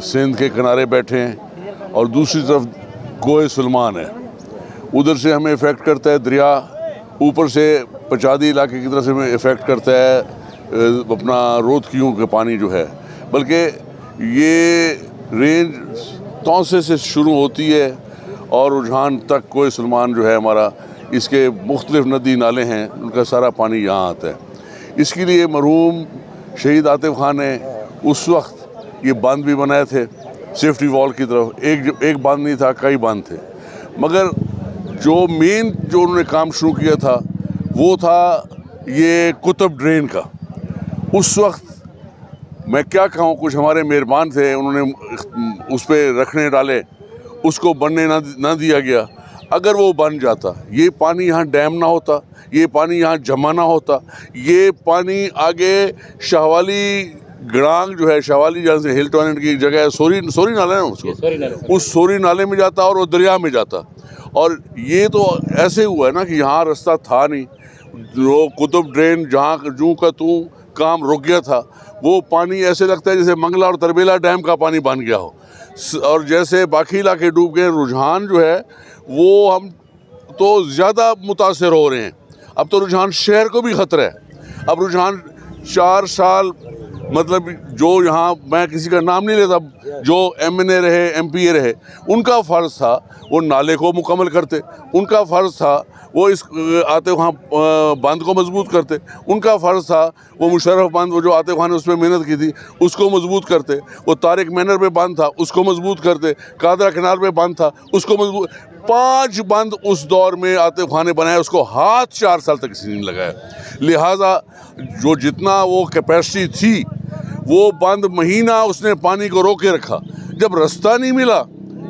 सिंध के किनारे बैठे हैं और दूसरी तरफ कोहे सुलेमान है। उधर से हमें इफ़ेक्ट करता है दरिया, ऊपर से पचादी इलाके की तरफ से हमें इफ़ेक्ट करता है अपना रोदकियों का पानी जो है। बल्कि ये रेंज तौसे से शुरू होती है और रुझान तक कोहे सुलेमान जो है हमारा, इसके मुख्तलिफ नदी नाले हैं, उनका सारा पानी यहाँ आता है। इसके लिए मरहूम शहीद आतिफ खान ने उस वक्त ये बांध भी बनाए थे सेफ्टी वॉल की तरफ। एक बांध नहीं था, कई बांध थे। मगर जो मेन जो उन्होंने काम शुरू किया था वो था ये कुतुब ड्रेन का। उस वक्त मैं क्या कहूँ, कुछ हमारे मेहरबान थे, उन्होंने उस पर रखने डाले, उसको बनने ना दिया गया। अगर वो बन जाता, ये पानी यहाँ डैम ना होता, ये पानी यहाँ जमा ना होता, ये पानी आगे शाहवाली गड़ांग जो है, शाहवाली जहाँ से हिल टॉयलेट की जगह है, सोरी नाला है उसको, उस सोरी नाले में जाता और वो दरिया में जाता। और ये तो ऐसे हुआ है ना कि यहाँ रास्ता था नहीं। जो कुतुब ड्रेन जहाँ जूँ का तू काम रुक गया था, वो पानी ऐसे लगता है जैसे मंगला और तरबेला डैम का पानी बन गया हो, और जैसे बाकी इलाके डूब गए। रुझान जो है वो हम तो ज़्यादा मुतासर हो रहे हैं। अब तो रुझान शहर को भी ख़तरा है। अब रुझान 4 साल, मतलब जो यहाँ, मैं किसी का नाम नहीं लेता, जो MNA रहे, MPA रहे, उनका फ़र्ज़ था वो नाले को मुकम्मल करते, उनका फ़र्ज़ था वो इस आतिफ खान बांध को मजबूत करते, उनका फ़र्ज़ था वो मुशर्रफ बांध, वो जो आतिफ खान ने उस पर मेहनत की थी उसको मजबूत करते, वो तारिक मैनर पे बांध था उसको मजबूत करते, कादरा किनार पे बांध था उसको मजबूत। 5 बांध उस दौर में आतिफ खान ने बनाया, उसको हाथ 4 साल तक किसी ने लगाया। लिहाजा जो जितना वो कैपेसिटी थी, वो बंद महीना उसने पानी को रोके रखा। जब रास्ता नहीं मिला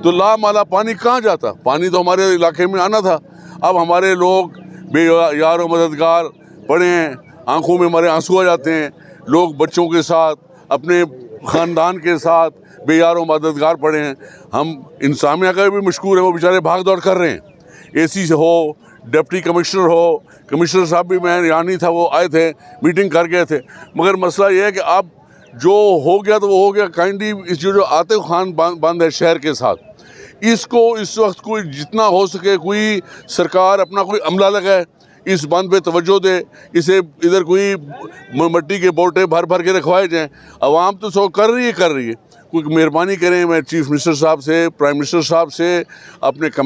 तो लामाला पानी कहाँ जाता? पानी तो हमारे इलाके में आना था। अब हमारे लोग बेयार व मददगार पड़े हैं, आंखों में हमारे आंसू आ जाते हैं। लोग बच्चों के साथ, अपने ख़ानदान के साथ बेयार व मददगार पड़े हैं। हम इंसामिया का भी मशकूर है, वो बेचारे भाग दौड़ कर रहे हैं। AC से हो, डिप्टी कमिश्नर हो, कमिश्नर साहब भी, मैं यहाँ नहीं था, वो आए थे, मीटिंग कर गए थे। मगर मसला ये है कि अब जो हो गया तो वो हो गया। काइंडली इस जो आतिफ खान बांध है शहर के साथ, इसको इस वक्त कोई जितना हो सके कोई सरकार अपना कोई अमला लगाए, इस बांध पे तवज्जो दे, इसे इधर कोई मिट्टी के बोटे भर भर के रखवाए जाएँ। अवाम तो सो कर रही है, कोई मेहरबानी करें। मैं चीफ मिनिस्टर साहब से, प्राइम मिनिस्टर साहब से, अपने कमिश्नर